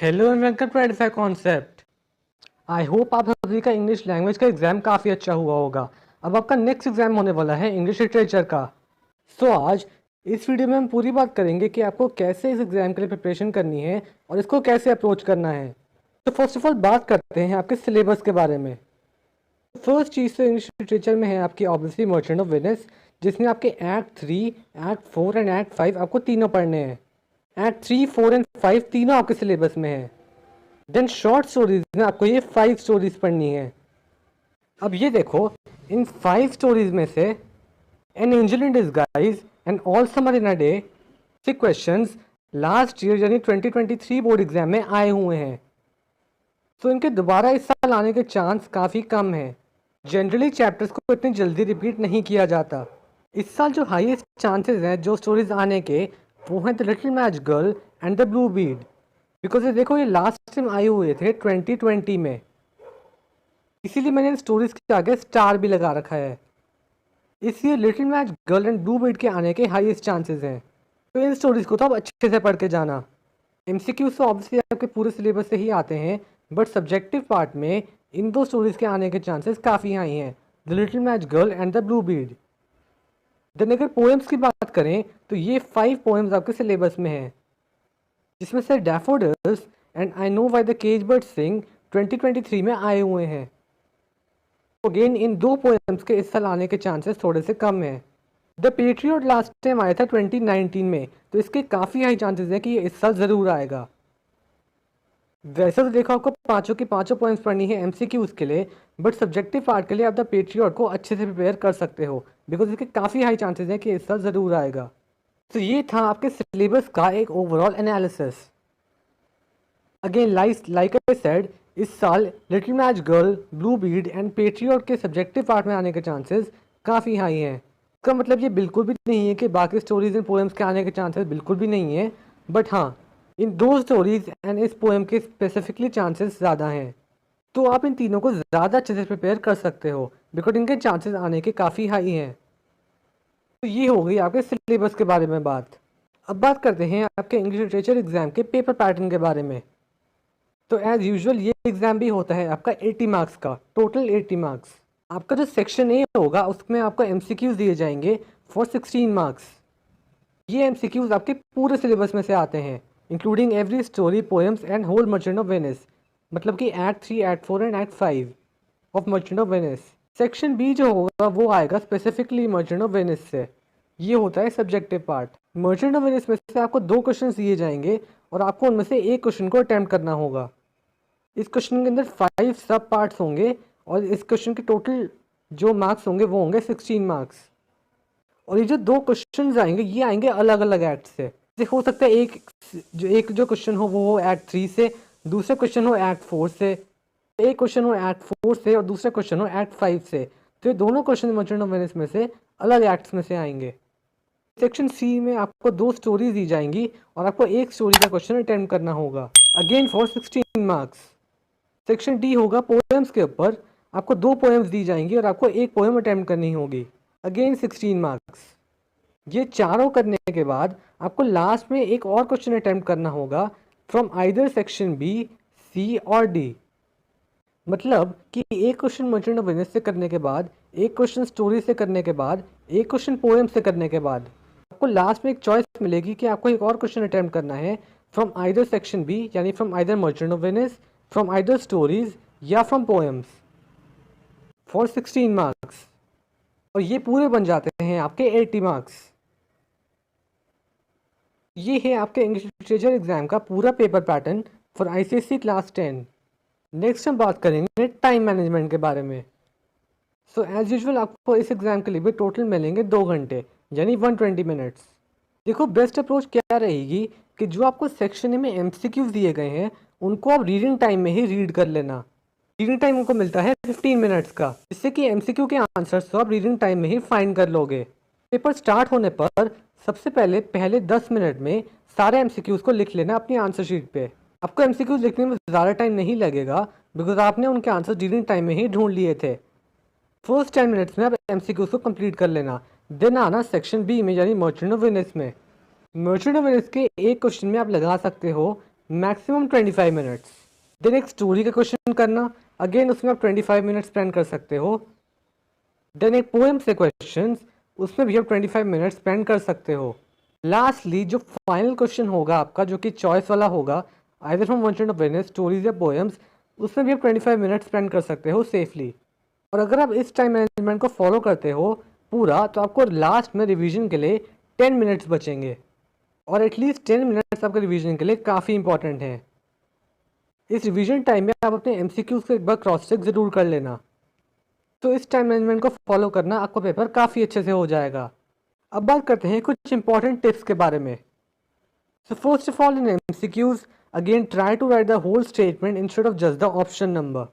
Hello and welcome to Edify concept. I hope आप सभी का इंग्लिश लैंग्वेज का एग्जाम काफ़ी अच्छा हुआ होगा। अब आपका नेक्स्ट एग्जाम होने वाला है इंग्लिश लिटरेचर का। आज इस वीडियो में हम पूरी बात करेंगे कि आपको कैसे इस एग्जाम के लिए प्रिपरेशन करनी है और इसको कैसे अप्रोच करना है। तो फर्स्ट ऑफ ऑल बात करते हैं आपके सिलेबस के बारे में। फर्स्ट चीज़ तो इंग्लिश लिटरेचर में है आपकी ऑब्वियसली मर्चेंट ऑफ वेनिस, जिसमें आपके एक्ट 3, एक्ट 4 एंड एक्ट 5 आपको तीनों पढ़ने हैं। एक्ट 3, 4 एंड 5 तीनों आपके सिलेबस में है। देन शॉर्ट स्टोरीज में आपको ये 5 स्टोरीज पढ़नी है। अब ये देखो, इन 5 स्टोरीज में से an angel in disguise and all summer in a day से क्वेश्चंस लास्ट ईयर यानी 2023 बोर्ड एग्जाम में आए हुए हैं। तो इनके दोबारा इस साल आने के चांस काफ़ी कम है। जनरली चैप्टर्स को इतनी जल्दी रिपीट नहीं किया जाता। इस साल जो हाईएस्ट चांसेस हैं जो स्टोरीज आने के, वो हैं the little match girl and the blue Beed. Because ये देखो, ये लास्ट टाइम आए हुए थे 2020 में, इसीलिए मैंने इन स्टोरीज के आगे स्टार भी लगा रखा है। इसलिए little match girl and blue Beed के आने के हाईएस्ट चांसेस हैं। तो इन स्टोरीज को तो आप अच्छे से पढ़ के जाना। एमसीक्यूज तो ऑब्वियसली आपके पूरे सिलेबस से ही आते हैं, बट सब्जेक्टिव पार्ट में इन दो स्टोरीज के आने के चांसेस काफ़ी हाई हैं, the little match girl and the blue bead. Then अगर पोएम्स की बात करें तो ये 5 पोएम्स आपके सिलेबस में हैं, जिसमें से daffodils and I know why the cage bird sing 2023 में आए हुए हैं। अगेन इन दो पोएम्स के इस साल आने के चांसेस थोड़े से कम हैं। द पेट्रियट लास्ट टाइम आया था 2019 में, तो इसके काफ़ी हाई चांसेस हैं कि ये इस साल ज़रूर आएगा। वैसे तो देखो, आपको पाँचों की पाँचों पोएम्स पढ़नी है एमसीक्यूज के लिए, बट सब्जेक्टिव पार्ट के लिए आप द पेट्रियट को अच्छे से प्रिपेयर कर सकते हो, बिकॉज इसके काफ़ी हाई चांसेस हैं कि इस साल ज़रूर आएगा। तो ये था आपके सिलेबस का एक overall analysis. Again like I said, इस साल little match girl, blue Beed and patriot के सब्जेक्टिव पार्ट में आने के चांसेस काफ़ी हाई हैं। इसका मतलब ये बिल्कुल भी नहीं है कि बाकी स्टोरीज एंड पोएम्स के आने के चांसेस बिल्कुल भी नहीं है, बट हाँ, इन दो स्टोरीज एंड इस पोएम के स्पेसिफिकली चांसेस ज़्यादा हैं। तो आप इन तीनों को ज़्यादा अच्छे से प्रिपेयर कर सकते हो, बिकॉज इनके चांसेस आने के काफ़ी हाई हैं। तो ये हो गई आपके सिलेबस के बारे में बात। अब बात करते हैं आपके इंग्लिश लिटरेचर एग्जाम के पेपर पैटर्न के बारे में। तो एज यूजुअल ये एग्जाम भी होता है आपका 80 मार्क्स का, टोटल 80 मार्क्स। आपका जो सेक्शन ए होगा उसमें आपको एमसीक्यूज दिए जाएंगे फॉर 16 मार्क्स। ये एमसीक्यूज आपके पूरे सिलेबस में से आते हैं, including every story, poems and whole Merchant of Venice, मतलब कि act 3, act 4 and act 5 of Merchant of Venice. Section B जो होगा वो आएगा स्पेसिफिकली मर्चेंट ऑफ वेनिस से। ये होता है subjective part. Merchant of Venice में से आपको 2 क्वेश्चन दिए जाएंगे और आपको उनमें से एक क्वेश्चन को अटैम्प्ट करना होगा। इस क्वेश्चन के अंदर 5 सब पार्ट्स होंगे और इस क्वेश्चन के टोटल जो मार्क्स होंगे वो होंगे 16 मार्क्स। और ये जो 2 क्वेश्चन आएंगे ये आएंगे अलग अलग एक्ट से। हो सकता है एक जो क्वेश्चन हो वो हो एक्ट 3 से, दूसरा क्वेश्चन हो एक्ट 4 से, एक क्वेश्चन हो एक्ट 4 से और दूसरा क्वेश्चन हो एक्ट 5 से। तो ये दोनों क्वेश्चन मर्चेंट ऑफ वेनिस में से अलग एक्ट्स में से आएंगे। सेक्शन सी में आपको 2 स्टोरीज दी जाएंगी और आपको एक स्टोरी का क्वेश्चन अटेम्प्ट करना होगा, again for 16 marks. Section D होगा पोएम्स के ऊपर, आपको 2 पोएम्स दी जाएंगी और आपको एक पोएम अटेम्प्ट करनी होगी, अगेन 16 मार्क्स। ये चारों करने के बाद आपको लास्ट में एक और क्वेश्चन अटेम्प्ट करना होगा फ्रॉम आइदर सेक्शन बी, सी और डी। मतलब कि एक क्वेश्चन मर्चेंट ऑफ वेनिस से करने के बाद, एक क्वेश्चन स्टोरी से करने के बाद, एक क्वेश्चन पोएम से करने के बाद आपको लास्ट में एक चॉइस मिलेगी कि आपको एक और क्वेश्चन अटेम्प्ट करना है फ्रॉम आइदर सेक्शन बी, यानी from either merchant of Venice, from either stories या फ्रॉम पोएम्स, फॉर 16 मार्क्स। और ये पूरे बन जाते हैं आपके 80 मार्क्स। ये है आपके इंग्लिश लिटरेचर एग्जाम का पूरा paper pattern for ICSE class 10। Next हम बात करेंगे टाइम मैनेजमेंट के बारे में। सो एज यूजुअल आपको इस एग्जाम के लिए भी टोटल मिलेंगे 2 घंटे, यानी 120 मिनट्स। देखो, बेस्ट अप्रोच क्या रहेगी कि जो आपको सेक्शन ए में एमसीक्यूज दिए गए हैं उनको आप रीडिंग टाइम में ही रीड कर लेना। रीडिंग टाइम उनको मिलता है 15 मिनट्स का, जिससे कि एमसीक्यू के आंसर्स तो आप रीडिंग टाइम में ही फाइंड कर लोगे। पेपर स्टार्ट होने पर सबसे पहले 10 मिनट में सारे एमसीक्यूज को लिख लेना अपनी आंसर शीट पे। आपको एमसीक्यूज लिखने में ज़्यादा टाइम नहीं लगेगा, बिकॉज आपने उनके आंसर रीडिंग टाइम में ही ढूंढ लिए थे। फर्स्ट 10 मिनट्स में आप एमसीक्यूज को कंप्लीट कर लेना, देन आना सेक्शन बी में, यानी मर्चेंट ऑफ वेनिस में। मर्चेंट ऑफ वेनिस के एक क्वेश्चन में आप लगा सकते हो मैक्सिमम 25 मिनट्स। देन एक स्टोरी का क्वेश्चन करना, अगेन उसमें आप 25 मिनट्स स्पेंड कर सकते हो। देन एक पोएम से क्वेश्चन, उसमें भी आप 25 मिनट्स स्पेंड कर सकते हो। लास्टली जो फाइनल क्वेश्चन होगा आपका, जो कि चॉइस वाला होगा, either from one of Venice stories या पोएम्स, उसमें भी आप 25 मिनट्स स्पेंड कर सकते हो सेफली। और अगर आप इस टाइम मैनेजमेंट को फॉलो करते हो पूरा, तो आपको लास्ट में रिवीजन के लिए 10 मिनट्स बचेंगे। और एटलीस्ट 10 मिनट्स आपके रिवीजन के लिए काफ़ी इंपॉर्टेंट हैं। इस रिवीजन टाइम में आप अपने MCQs को एक बार क्रॉस चेक ज़रूर कर लेना। तो इस टाइम मैनेजमेंट को फॉलो करना आपका पेपर काफ़ी अच्छे से हो जाएगा। अब बात करते हैं कुछ इंपॉर्टेंट टिप्स के बारे में। So first of all in MCQs, again try to write the whole statement instead of just the option number.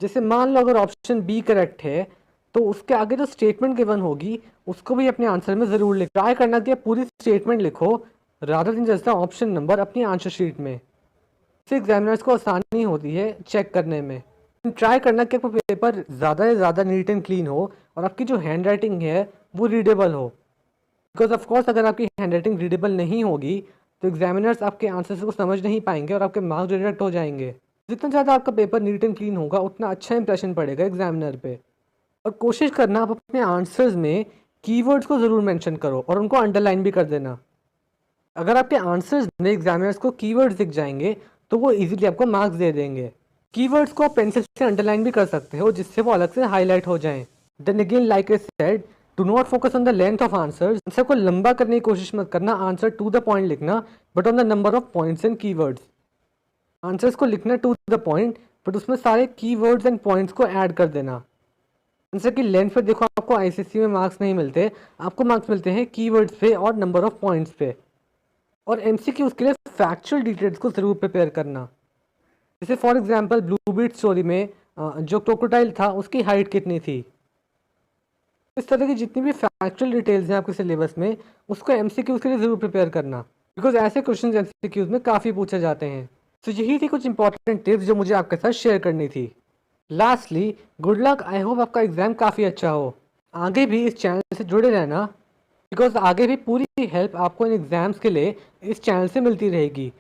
जैसे मान लो अगर ऑप्शन बी करेक्ट है, तो उसके आगे जो स्टेटमेंट गिवन होगी उसको भी अपने आंसर में ज़रूर लिख। ट्राई करना कि पूरी स्टेटमेंट लिखो rather than just the option number अपनी आंसर शीट में। इससे एग्जामिनर्स को आसानी होती है चेक करने में। ट्राई करना कि आपका पेपर ज़्यादा से ज़्यादा नीट एंड क्लीन हो और आपकी जो हैंड राइटिंग है वो रीडेबल हो। बिकॉज ऑफकोर्स अगर आपकी हैंड राइटिंग रीडेबल नहीं होगी तो एग्जामिनर्स आपके आंसर्स को समझ नहीं पाएंगे और आपके मार्क्स डिडक्ट हो जाएंगे। जितना ज़्यादा आपका पेपर नीट एंड क्लीन होगा उतना अच्छा इंप्रेशन पड़ेगा एग्जामिनर पे। और कोशिश करना आप अपने आंसर्स में कीवर्ड्स को ज़रूर मेंशन करो और उनको अंडरलाइन भी कर देना। अगर आपके आंसर्स में एग्जामिनर्स को कीवर्ड्स दिख जाएंगे तो वो इजीली आपको मार्क्स दे देंगे। कीवर्ड्स को आप पेंसिल से अंडरलाइन भी कर सकते हो जिससे वो अलग से हाईलाइट हो जाएं। Then again like I said, do not focus on the length of answers. Answer को लंबा करने की कोशिश मत करना, आंसर टू द पॉइंट लिखना, but on the number of points and keywords. Answers को लिखना टू द पॉइंट, बट उसमें सारे कीवर्ड्स एंड पॉइंट्स को ऐड कर देना। आंसर की लेंथ पे देखो आपको ICSE में मार्क्स नहीं मिलते, आपको मार्क्स मिलते हैं कीवर्ड्स पे और नंबर ऑफ पॉइंट्स पे। और MCQ के लिए फैक्चुअल डिटेल्स को ज़रूर प्रिपेयर करना। जैसे for example blue bead story में जो क्रोकोडाइल था उसकी हाइट कितनी थी। इस तरह की जितनी भी फैक्चुअल डिटेल्स हैं आपके सिलेबस में उसको MCQ के लिए ज़रूर प्रिपेयर करना, बिकॉज ऐसे क्वेश्चन MCQ में काफ़ी पूछे जाते हैं। तो यही थी कुछ इंपॉर्टेंट टिप्स जो मुझे आपके साथ शेयर करनी थी। Lastly good luck, I hope आपका एग्ज़ाम काफ़ी अच्छा हो। आगे भी इस चैनल से जुड़े रहना, बिकॉज आगे भी पूरी हेल्प आपको इन एग्ज़ाम्स के लिए इस चैनल से मिलती रहेगी।